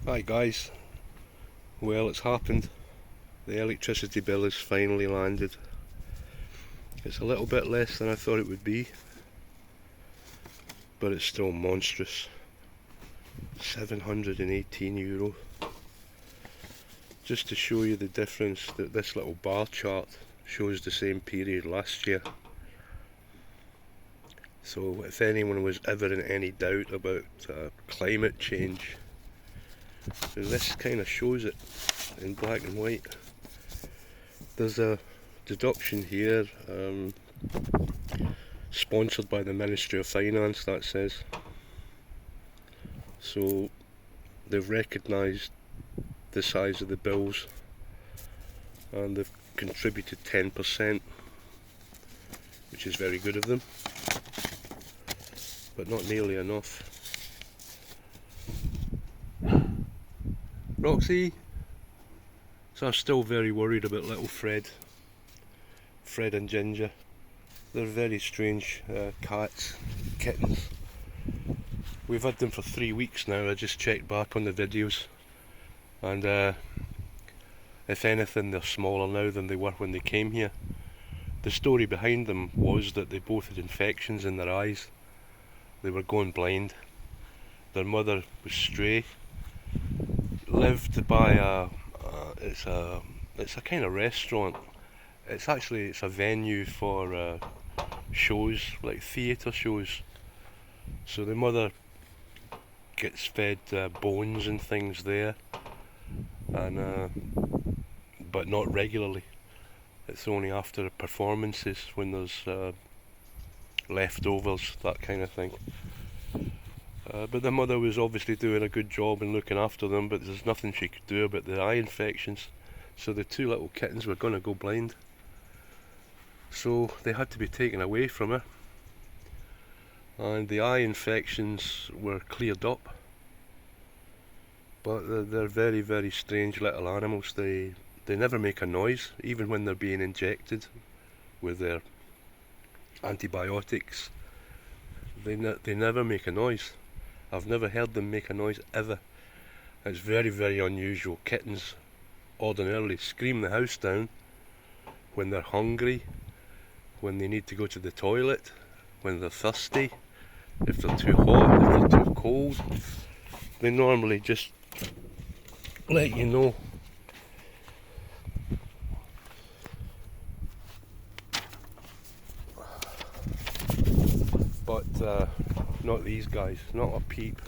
Hi guys, well it's happened. The electricity bill has finally landed. It's a little bit less than I thought it would be, but it's still monstrous. €718. Just to show you the difference, that this little bar chart shows the same period last year. So if anyone was ever in any doubt about climate change, this kind of shows it in black and white. There's a deduction here, sponsored by the Ministry of Finance, that says. So they've recognised the size of the bills and they've contributed 10%, which is very good of them, but not nearly enough. Roxy! So I'm still very worried about little Fred and Ginger. They're very strange cats, kittens. We've had them for 3 weeks now. I just checked back on the videos, and if anything they're smaller now than they were when they came here. The story behind them was that they both had infections in their eyes. They were going blind. Their mother was stray, lived by it's a kind of restaurant. It's a venue for shows, like theatre shows. So the mother gets fed bones and things there, and but not regularly. It's only after performances when there's leftovers, that kind of thing. But the mother was obviously doing a good job in looking after them, but there's nothing she could do about the eye infections. So the two little kittens were going to go blind. So they had to be taken away from her, and the eye infections were cleared up. But they're very, very strange little animals. They never make a noise, even when they're being injected with their antibiotics. They never make a noise. I've never heard them make a noise ever. It's very, very unusual. Kittens ordinarily scream the house down when they're hungry, when they need to go to the toilet, when they're thirsty, if they're too hot, if they're too cold. They normally just let you know. But not these guys. Not a peep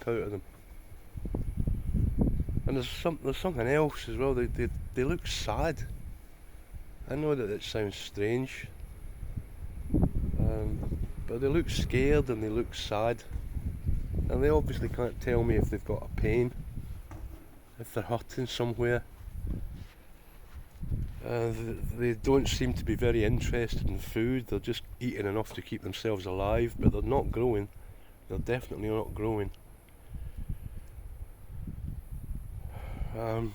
out of them. And there's something else as well. They look sad. I know that it sounds strange, but they look scared and they look sad, and they obviously can't tell me if they've got a pain, if they're hurting somewhere. They don't seem to be very interested in food. They're just eating enough to keep themselves alive, but they're not growing. They're definitely not growing.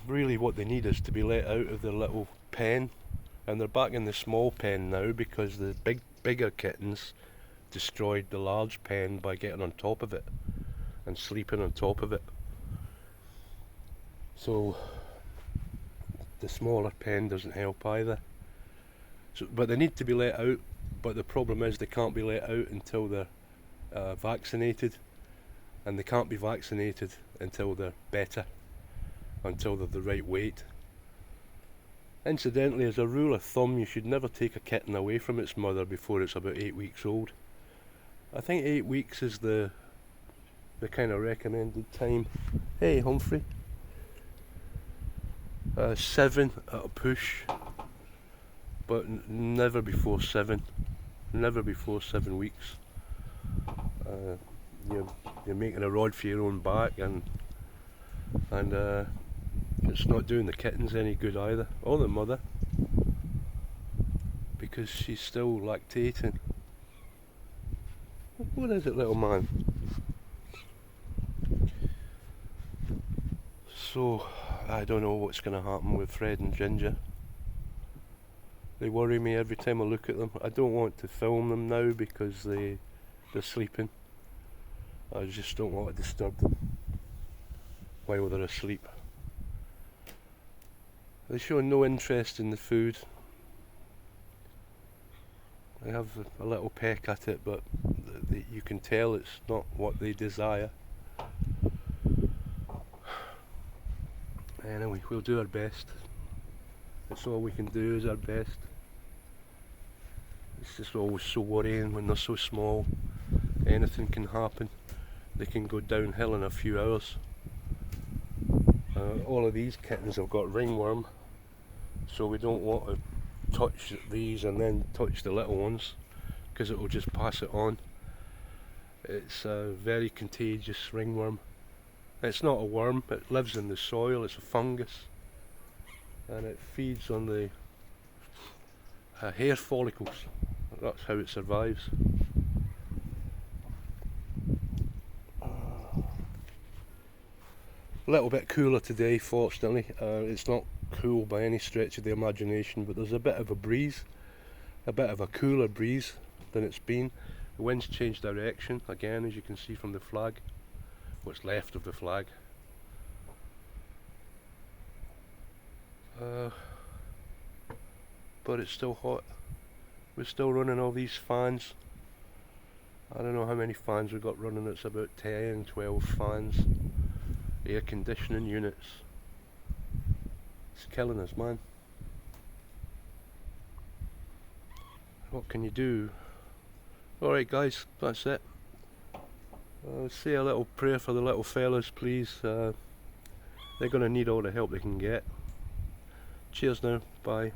Really what they need is to be let out of their little pen, and they're back in the small pen now because the bigger kittens destroyed the large pen by getting on top of it and sleeping on top of it. So the smaller pen doesn't help either. But they need to be let out, but the problem is they can't be let out until they're vaccinated, and they can't be vaccinated until they're better, until they're the right weight. Incidentally, as a rule of thumb, you should never take a kitten away from its mother before it's about 8 weeks old. I think 8 weeks is the kind of recommended time. Hey Humphrey. 7 at a push, but never before 7. Never before 7 weeks. You're making a rod for your own back, and it's not doing the kittens any good either, or the mother, because she's still lactating. What is it, little man? So I don't know what's going to happen with Fred and Ginger. They worry me every time I look at them. I don't want to film them now because they're sleeping. I just don't want to disturb them. while they're asleep. They show no interest in the food. They have a little peck at it, but you can tell it's not what they desire. Anyway, we'll do our best. That's all we can do, is our best. It's just always so worrying when they're so small. Anything can happen. They can go downhill in a few hours. All of these kittens have got ringworm, so we don't want to touch these and then touch the little ones, because it will just pass it on. It's a very contagious ringworm. It's not a worm, it lives in the soil, it's a fungus, and it feeds on the hair follicles. That's how it survives. A little bit cooler today, fortunately. It's not cool by any stretch of the imagination, but there's a bit of a breeze, a bit of a cooler breeze than it's been. The wind's changed direction again, as you can see from the flag, what's left of the flag. But it's still hot. We're still running all these fans. I don't know how many fans we've got running. It's about 10, 12 fans. Air conditioning units. It's killing us, man. What can you do? Alright guys, that's it. Say a little prayer for the little fellas, please. They're going to need all the help they can get. Cheers now, bye.